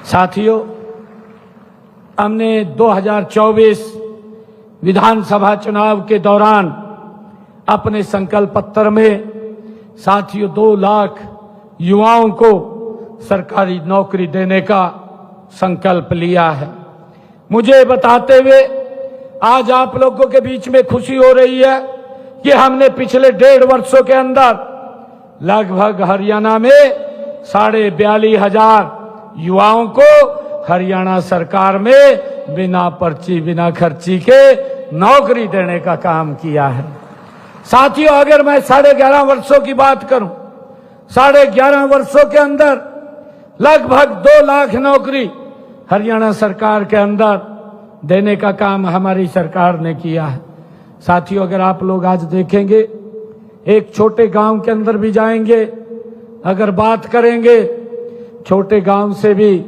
साथियों, हमने 2024 विधानसभा चुनाव के दौरान अपने संकल्प पत्र में साथियों 2 लाख युवाओं को सरकारी नौकरी देने का संकल्प लिया है। मुझे बताते हुए आज आप लोगों के बीच में खुशी हो रही है कि हमने पिछले 1.5 वर्षों के अंदर लगभग हरियाणा में 42,500 युवाओं को हरियाणा सरकार में बिना पर्ची बिना खर्ची के नौकरी देने का काम किया है। साथियों, अगर मैं 11.5 वर्षों की बात करूं, 11.5 वर्षों के अंदर लगभग 2 लाख नौकरी हरियाणा सरकार के अंदर देने का काम हमारी सरकार ने किया है। साथियों, अगर आप लोग आज देखेंगे, एक छोटे गांव के अंदर भी जाएंगे, अगर बात करेंगे, छोटे गांव से भी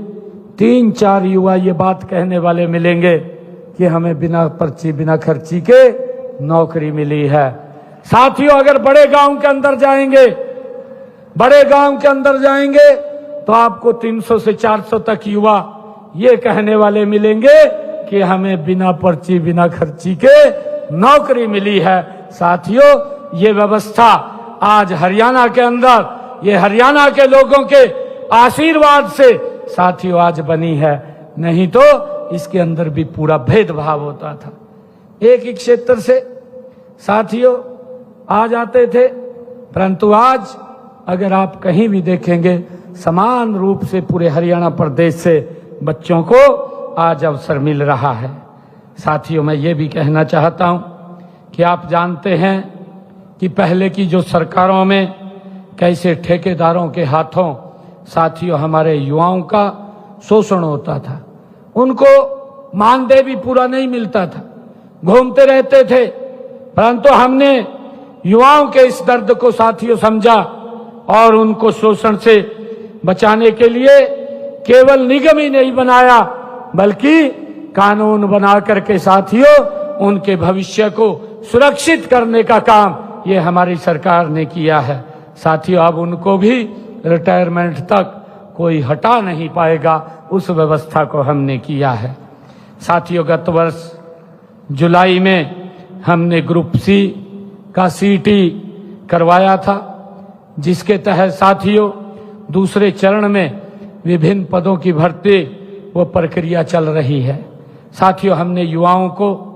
3-4 युवा ये बात कहने वाले मिलेंगे कि हमें बिना पर्ची बिना खर्ची के नौकरी मिली है। साथियों, अगर बड़े गांव के अंदर जाएंगे तो आपको 300 से 400 तक युवा ये कहने वाले मिलेंगे कि हमें बिना पर्ची बिना खर्ची के नौकरी मिली है। साथियों, ये व्यवस्था आज हरियाणा के अंदर, ये हरियाणा के लोगों के आशीर्वाद से साथियों आज बनी है, नहीं तो इसके अंदर भी पूरा भेदभाव होता था। एक ही क्षेत्र से साथियों आ जाते थे, परंतु आज अगर आप कहीं भी देखेंगे, समान रूप से पूरे हरियाणा प्रदेश से बच्चों को आज अवसर मिल रहा है। साथियों, मैं ये भी कहना चाहता हूं कि आप जानते हैं कि पहले की जो सरकारों में कैसे ठेकेदारों के हाथों साथियों हमारे युवाओं का शोषण होता था, उनको मानदेय भी पूरा नहीं मिलता था, घूमते रहते थे। परंतु हमने युवाओं के इस दर्द को साथियों समझा और उनको शोषण से बचाने के लिए केवल निगम ही नहीं बनाया, बल्कि कानून बना करके साथियों उनके भविष्य को सुरक्षित करने का काम ये हमारी सरकार ने किया है। साथियों, अब उनको भी रिटायरमेंट तक कोई हटा नहीं पाएगा, उस व्यवस्था को हमने किया है। साथियों, गत वर्ष जुलाई में हमने ग्रुप सी का सीटी करवाया था, जिसके तहत साथियों दूसरे चरण में विभिन्न पदों की भर्ती वो प्रक्रिया चल रही है। साथियों, हमने युवाओं को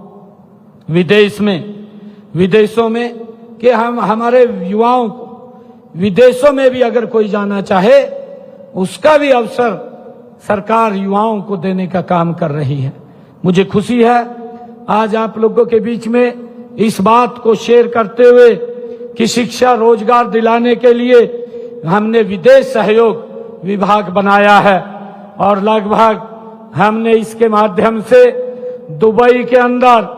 विदेशों में कि हम हमारे युवाओं को विदेशों में भी अगर कोई जाना चाहे, उसका भी अवसर सरकार युवाओं को देने का काम कर रही है। मुझे खुशी है आज आप लोगों के बीच में इस बात को शेयर करते हुए कि शिक्षा रोजगार दिलाने के लिए हमने विदेश सहयोग विभाग बनाया है और लगभग हमने इसके माध्यम से दुबई के अंदर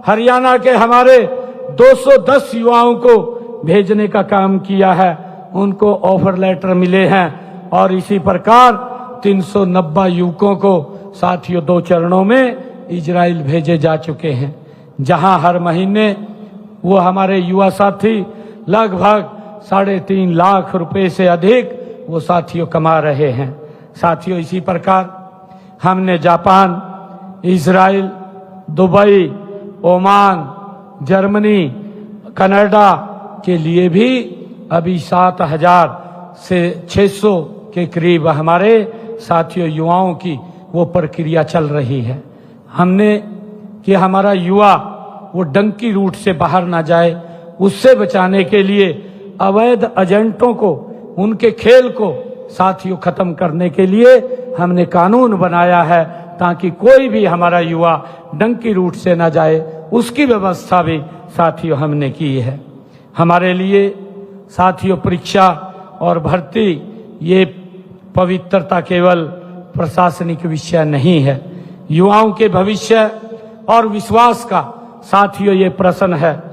हरियाणा के हमारे 210 युवाओं को भेजने का काम किया है। उनको ऑफर लेटर मिले हैं और इसी प्रकार 390 युवकों को साथियों 2 चरणों में इजराइल भेजे जा चुके हैं, जहां हर महीने वो हमारे युवा साथी लगभग 3.5 लाख रुपए से अधिक वो साथियों कमा रहे हैं। साथियों, इसी प्रकार हमने Japan, Israel, Dubai, Oman, Germany, Canada के लिए भी अभी 7,000 से 600 के करीब हमारे साथियों युवाओं की वो प्रक्रिया चल रही है। हमने कि हमारा युवा वो डंकी रूट से बाहर ना जाए, उससे बचाने के लिए अवैध एजेंटों को, उनके खेल को साथियों खत्म करने के लिए हमने कानून बनाया है, ताकि कोई भी हमारा युवा डंकी रूट से ना जाए, उसकी व्यवस्था भी साथियों हमने की है। हमारे लिए साथियों परीक्षा और भर्ती ये पवित्रता केवल प्रशासनिक विषय नहीं है, युवाओं के भविष्य और विश्वास का साथियों ये प्रश्न है।